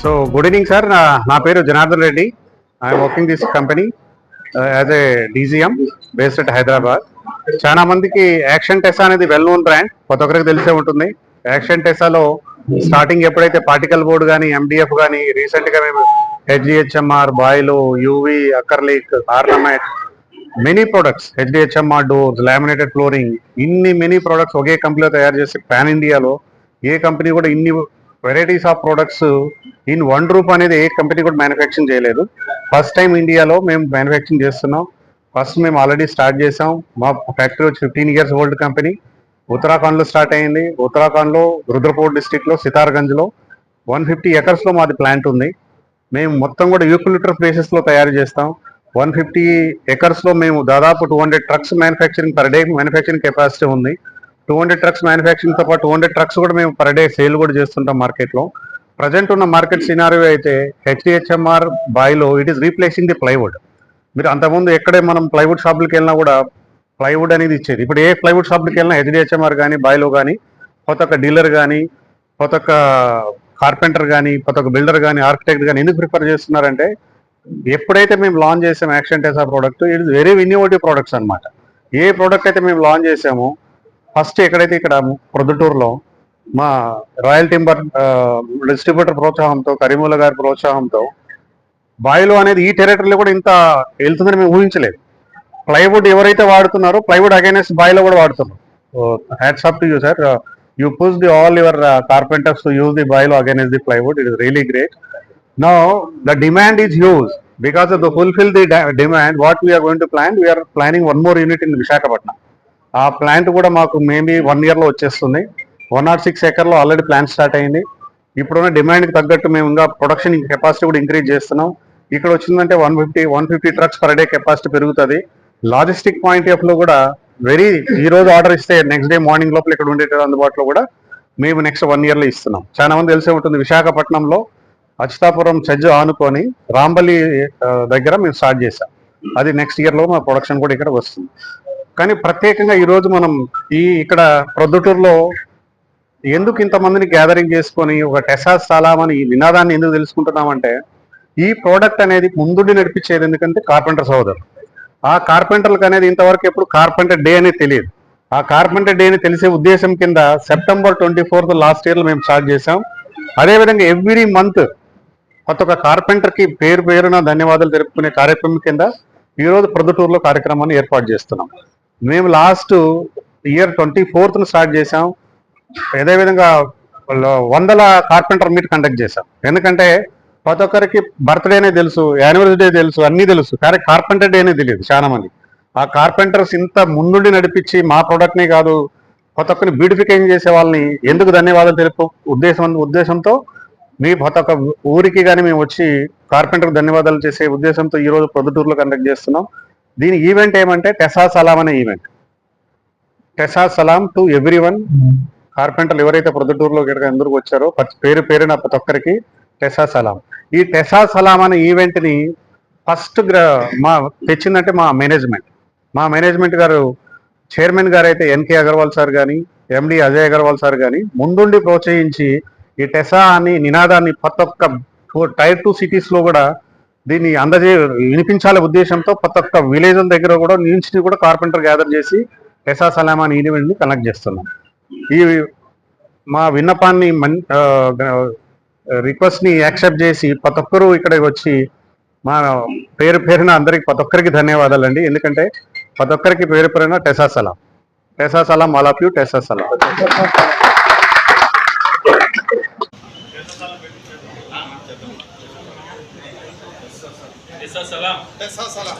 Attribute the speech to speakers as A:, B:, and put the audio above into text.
A: So good evening, sir. Na peru Janardhan Reddy. I am working this company as a DGM based at Hyderabad. చాలా మందికి action టెసా అనేది well known brand, కొత్త ఒక్కరికి తెలిసే ఉంటుంది. యాక్షన్ టెసాలో స్టార్టింగ్ ఎప్పుడైతే పార్టికల్ బోర్డు కానీ MDF కానీ రీసెంట్ గా మేము HDHMR, బాయిలు, UV, acrylic, ornament, many products, HDHMR doors, laminated flooring, ఇన్ని మెనీ ప్రొడక్ట్స్ ఒకే కంపెనీలో తయారు చేసి పాన్ ఇండియాలో ఏ కంపెనీ కూడా ఇన్ని varieties of products in one roof అనేది ఏ కంపెనీ కూడా మ్యానుఫ్యాక్చరింగ్ చేయలేదు. ఫస్ట్ టైం ఇండియాలో మేము మ్యానుఫ్యాక్చరింగ్ చేస్తున్నాం. ఫస్ట్ మేము ఆల్రెడీ స్టార్ట్ చేసాం. మా ఫ్యాక్టరీ వచ్చి 15 years ఓల్డ్ కంపెనీ. ఉత్తరాఖండ్లో స్టార్ట్ అయింది. ఉత్తరాఖండ్లో రుద్రపూర్ డిస్టిక్లో సితార్గంజ్లో 150 acres లో మాది ప్లాంట్ ఉంది. మేము మొత్తం కూడా యూక్లిటర్ ప్లేసెస్లో తయారు చేస్తాం. 150 acres లో మేము దాదాపు 200 trucks manufacturing per day manufacturing capacity ఉంది. 200 trucks మ్యానుఫ్యాక్చరింగ్తో పాటు 200 trucks కూడా మేము పర్ డే సేల్ కూడా చేస్తుంటాం మార్కెట్లో. ప్రజెంట్ ఉన్న మార్కెట్ సినారియో అయితే HDHMR బాయిలో it is replacing the plywood. మీరు అంతకుముందు ఎక్కడే మనం ప్లైవుడ్ షాపులకి వెళ్ళినా కూడా ప్లైవుడ్ అనేది ఇచ్చేది. ఇప్పుడు ఏ ప్లైవుడ్ షాప్కి వెళ్ళినా HDHMR కానీ బాయిలో కానీ కొత్త ఒక డీలర్ కానీ కొత్త ఒక కార్పెంటర్ కానీ కొత్త ఒక బిల్డర్ కానీ ఆర్కిటెక్ట్ కానీ ఎందుకు ప్రిఫర్ చేస్తున్నారంటే ఎప్పుడైతే మేము లాంచ్ చేసాం action టెసా product, it is very innovative products అనమాట. ఏ ప్రోడక్ట్ అయితే మేము లాంచ్ చేసామో ఫస్ట్ ఎక్కడైతే ఇక్కడ ప్రొద్దుటూరులో మా రాయల్ టింబర్ డిస్ట్రిబ్యూటర్ ప్రోత్సాహంతో, కరీముల్లా గారి ప్రోత్సాహంతో బాయిలో అనేది ఈ టెరిటరీలో కూడా ఇంత వెళ్తుందని మేము ఊహించలేదు. ప్లైవుడ్ ఎవరైతే వాడుతున్నారో ప్లైవుడ్ అగైనెస్ట్ బాయిలో కూడా వాడుతున్నారు. Hats off to you sir. You push the all your carpenters to use the బాయిలో against the plywood. It is really great. Now the demand is huge. Because of the fulfil the demand what we are going to plan, we are planning 1 more unit in Visakhapatnam. ఆ plant కూడా మాకు maybe 1 year లో వచ్చేస్తుంది. 106 acres already plant start అయింది. ఇప్పుడున్న డిమాండ్కి తగ్గట్టు మేము ఇంకా ప్రొడక్షన్ కెపాసిటీ కూడా ఇంక్రీజ్ చేస్తున్నాం. ఇక్కడ వచ్చిందంటే 150 ట్రక్స్ పర్ డే కెపాసిటీ పెరుగుతుంది. లాజిస్టిక్ పాయింట్ ఆఫ్ లో కూడా ఈ రోజు ఆర్డర్ ఇస్తే నెక్స్ట్ డే మార్నింగ్ లోపల ఇక్కడ ఉండే అందుబాటులో కూడా మేము నెక్స్ట్ 1 year లో ఇస్తున్నాం. చాలా మంది తెలిసే ఉంటుంది, విశాఖపట్నంలో అచ్యుతాపురం చజ్జు ఆనుకొని రాంబలి దగ్గర మేము స్టార్ట్ చేసాం. అది నెక్స్ట్ ఇయర్ లో మా ప్రొడక్షన్ కూడా ఇక్కడ వస్తుంది. కానీ ప్రత్యేకంగా ఈరోజు మనం ఇక్కడ ప్రొద్దుటూరులో ఎందుకు ఇంతమందిని గ్యాదరింగ్ చేసుకొని ఒక టెసా సలాం అని ఈ నినాదాన్ని ఎందుకు తెలుసుకుంటున్నామంటే, ఈ ప్రోడక్ట్ అనేది ముందుండి నడిపించేది ఎందుకంటే కార్పెంటర్ సోదరు. ఆ కార్పెంటర్లకు అనేది ఇంతవరకు ఎప్పుడు కార్పెంటర్ డే అనేది తెలియదు. ఆ కార్పెంటర్ డే అని తెలిసే ఉద్దేశం కింద September 24 లాస్ట్ ఇయర్ లో మేము స్టార్ట్ చేసాం. అదేవిధంగా ఎవ్రీ మంత్ కొత్త ఒక కార్పెంటర్ కి పేరు పేరున ధన్యవాదాలు తెలుపుకునే కార్యక్రమం కింద ఈ రోజు ప్రొద్దుటూరులో కార్యక్రమాన్ని ఏర్పాటు చేస్తున్నాం. మేము లాస్ట్ ఇయర్ 24th స్టార్ట్ చేసాం. అదేవిధంగా 100 కార్పెంటర్ మీట్ కండక్ట్ చేశాం. ఎందుకంటే ప్రతి ఒక్కరికి బర్త్డేనే తెలుసు, యానివర్సరీ డే తెలుసు, అన్నీ తెలుసు, కానీ కార్పెంటర్ డే అనేది తెలియదు చాలా మంది. ఆ కార్పెంటర్స్ ఇంత ముందుండి నడిపించి మా ప్రోడక్ట్నే కాదు ప్రతి ఒక్కరిని బ్యూటిఫికేషన్ చేసే వాళ్ళని ఎందుకు ధన్యవాదాలు తెలుపు ఉద్దేశంతో మీ ప్రతి ఒక్క ఊరికి కానీ మేము వచ్చి కార్పెంటర్కి ధన్యవాదాలు చేసే ఉద్దేశంతో ఈ రోజు ప్రొద్దుటూరులో కండక్ట్ చేస్తున్నాం. దీని ఈవెంట్ ఏమంటే టెసా సలాం అనే ఈవెంట్. టెసా సలాం టు ఎవ్రీవన్. కార్పెంటర్లు ఎవరైతే ప్రొద్దుటూరులో ఎందుకు వచ్చారో పేరు పేరున ప్రతి ఒక్కరికి టెసా సలాం. ఈ టెసా సలాం అనే ఈవెంట్ ని ఫస్ట్ తెచ్చిందంటే మా మేనేజ్మెంట్ గారు, చైర్మన్ గారు అయితే ఎన్కే అగర్వాల్ సార్ కానీ, ఎండి అజయ్ అగర్వాల్ సార్ కానీ ముందుండి ప్రోత్సహించి ఈ టెసా అని నినాదాన్ని ప్రతి ఒక్క Tier 2 cities లో కూడా దీన్ని వినిపించాలే ఉద్దేశంతో ప్రతి ఒక్క విలేజ్ దగ్గర కూడా నుంచి కూడా కార్పెంటర్ గ్యాదర్ చేసి టెసా సలాం అని ఈవెంట్ ని కండక్ట్ చేస్తున్నాం. ఈ మా విన్నపాన్ని రిక్వెస్ట్ ని యాక్సెప్ట్ చేసి ప్రతి ఒక్కరూ ఇక్కడికి వచ్చి మా పేరు పేరున అందరికి ప్రతి ఒక్కరికి ధన్యవాదాలండి. ఎందుకంటే ప్రతి ఒక్కరికి పేరు పేరున టెసా సలాం ఆల్ ఆఫ్ యూ. టెసా సలాం.
B: టెసా సలాం